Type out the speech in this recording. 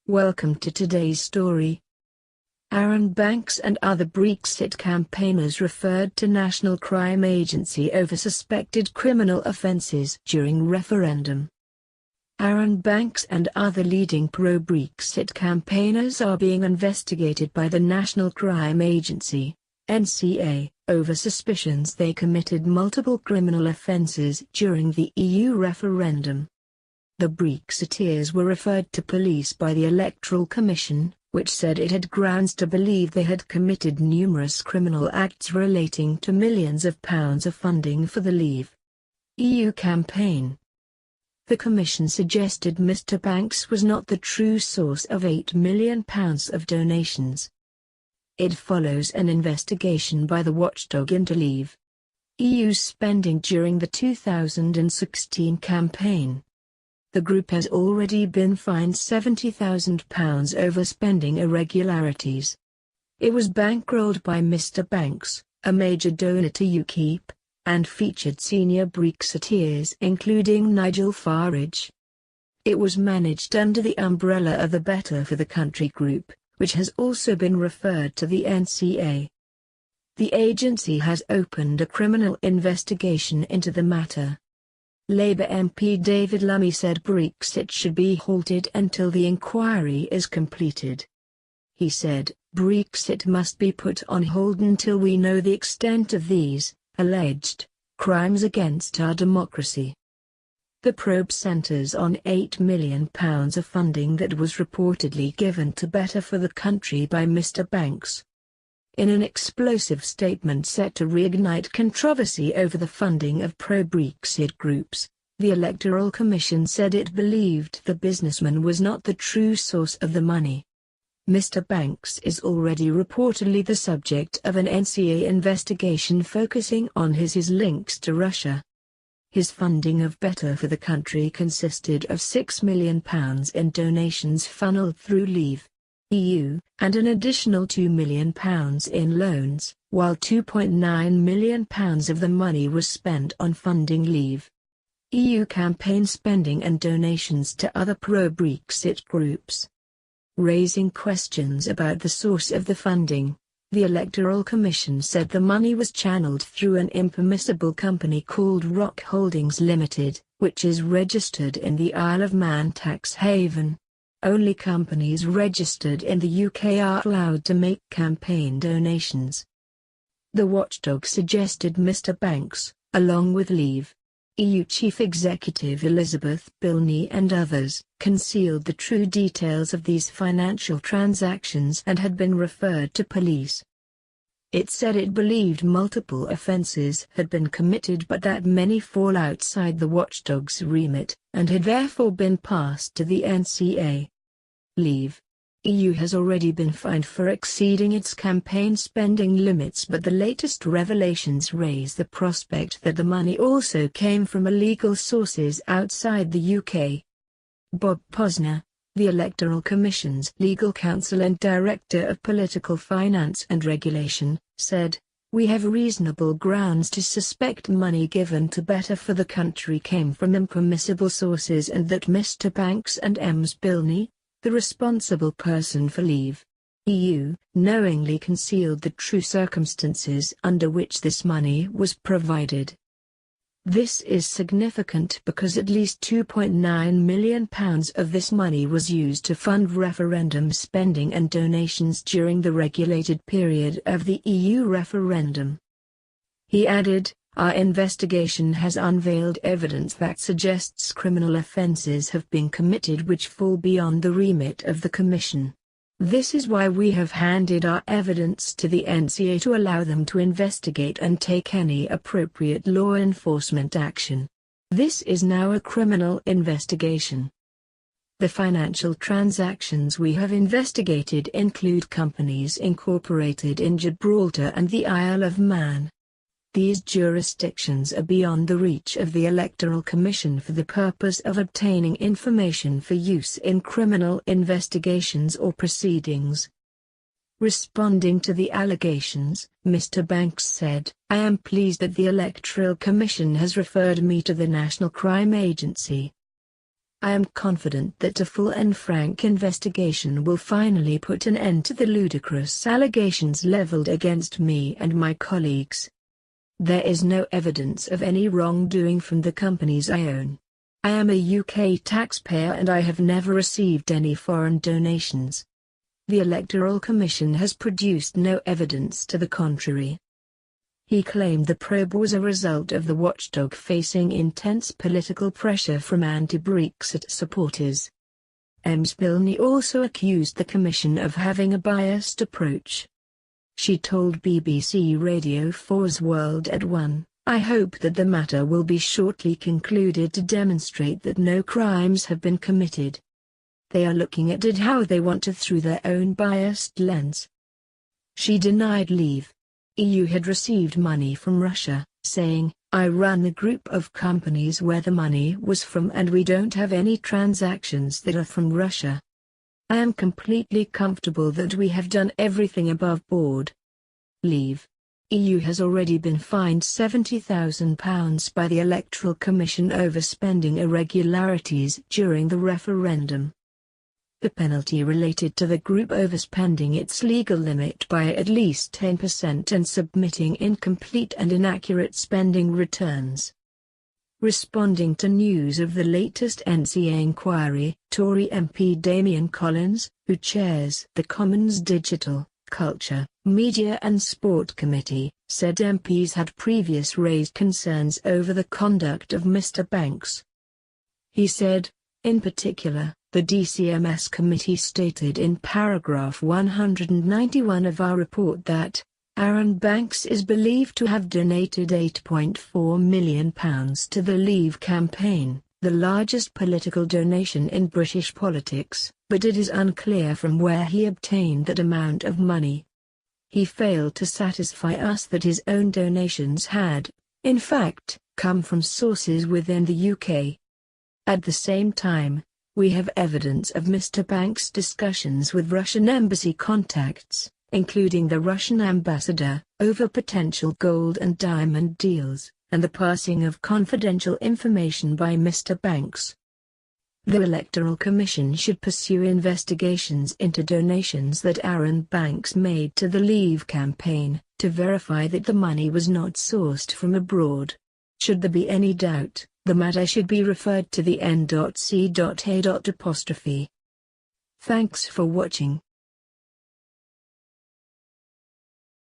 Welcome to today's story. Arron Banks and other Brexit campaigners referred to National Crime Agency over suspected criminal offences during referendum. Arron Banks and other leading pro-Brexit campaigners are being investigated by the National Crime Agency, NCA, over suspicions they committed multiple criminal offences during the EU referendum. The Brexiteers were referred to police by the Electoral Commission, which said it had grounds to believe they had committed numerous criminal acts relating to millions of pounds of funding for the Leave.EU campaign. The Commission suggested Mr. Banks was not the true source of £8 million of donations. It follows an investigation by the watchdog into Leave.EU's spending during the 2016 campaign. The group has already been fined £70,000 over spending irregularities. It was bankrolled by Mr. Banks, a major donor to UKIP, and featured senior Brexiteers including Nigel Farage. It was managed under the umbrella of the Better for the Country group, which has also been referred to the NCA. The agency has opened a criminal investigation into the matter. Labour MP David Lammy said Brexit should be halted until the inquiry is completed. He said, "Brexit must be put on hold until we know the extent of these alleged crimes against our democracy." The probe centres on £8 million of funding that was reportedly given to Better for the Country by Mr. Banks. In an explosive statement set to reignite controversy over the funding of pro-Brexit groups, the Electoral Commission said it believed the businessman was not the true source of the money. Mr. Banks is already reportedly the subject of an NCA investigation focusing on his links to Russia. His funding of Better for the Country consisted of £6 million in donations funneled through Leave.EU, and an additional £2 million in loans, while £2.9 million of the money was spent on funding Leave.EU campaign spending and donations to other pro-Brexit groups. Raising questions about the source of the funding, the Electoral Commission said the money was channeled through an impermissible company called Rock Holdings Limited, which is registered in the Isle of Man tax haven. Only companies registered in the UK are allowed to make campaign donations. The watchdog suggested Mr. Banks, along with Leave.EU Chief Executive Elizabeth Bilney and others, concealed the true details of these financial transactions and had been referred to police. It said it believed multiple offences had been committed but that many fall outside the watchdog's remit, and had therefore been passed to the NCA. Leave.EU has already been fined for exceeding its campaign spending limits, but the latest revelations raise the prospect that the money also came from illegal sources outside the UK. Bob Posner, the Electoral Commission's legal counsel and Director of Political Finance and Regulation, said, "We have reasonable grounds to suspect money given to Better for the Country came from impermissible sources and that Mr. Banks and Ms. Bilney, the responsible person for Leave.EU, knowingly concealed the true circumstances under which this money was provided." This is significant because at least £2.9 million of this money was used to fund referendum spending and donations during the regulated period of the EU referendum. He added, "Our investigation has unveiled evidence that suggests criminal offences have been committed which fall beyond the remit of the Commission. This is why we have handed our evidence to the NCA to allow them to investigate and take any appropriate law enforcement action. This is now a criminal investigation. The financial transactions we have investigated include companies incorporated in Gibraltar and the Isle of Man. These jurisdictions are beyond the reach of the Electoral Commission for the purpose of obtaining information for use in criminal investigations or proceedings." Responding to the allegations, Mr. Banks said, "I am pleased that the Electoral Commission has referred me to the National Crime Agency. I am confident that a full and frank investigation will finally put an end to the ludicrous allegations leveled against me and my colleagues. There is no evidence of any wrongdoing from the companies I own. I am a UK taxpayer and I have never received any foreign donations. The Electoral Commission has produced no evidence to the contrary. He claimed the probe was a result of the watchdog facing intense political pressure from anti-Brexit supporters. Ms. Bilney also accused the Commission of having a biased approach. She told BBC Radio 4's World at 1, "I hope that the matter will be shortly concluded to demonstrate that no crimes have been committed. They are looking at it how they want to through their own biased lens." She denied Leave.EU had received money from Russia, saying, "I run a group of companies where the money was from and we don't have any transactions that are from Russia. I am completely comfortable that we have done everything above board." Leave.EU has already been fined £70,000 by the Electoral Commission over spending irregularities during the referendum. The penalty related to the group overspending its legal limit by at least 10% and submitting incomplete and inaccurate spending returns. Responding to news of the latest NCA inquiry, Tory MP Damian Collins, who chairs the Commons Digital, Culture, Media and Sport Committee, said MPs had previously raised concerns over the conduct of Mr. Banks. He said, in particular, the DCMS committee stated in paragraph 191 of our report that Arron Banks is believed to have donated £8.4 million to the Leave campaign, the largest political donation in British politics, but it is unclear from where he obtained that amount of money. He failed to satisfy us that his own donations had, in fact, come from sources within the UK. At the same time, we have evidence of Mr. Banks' discussions with Russian embassy contacts, including the Russian ambassador, over potential gold and diamond deals, and the passing of confidential information by Mr. Banks. The Electoral Commission should pursue investigations into donations that Arron Banks made to the Leave campaign, to verify that the money was not sourced from abroad. Should there be any doubt, the matter should be referred to the N.C.A. Thanks for watching.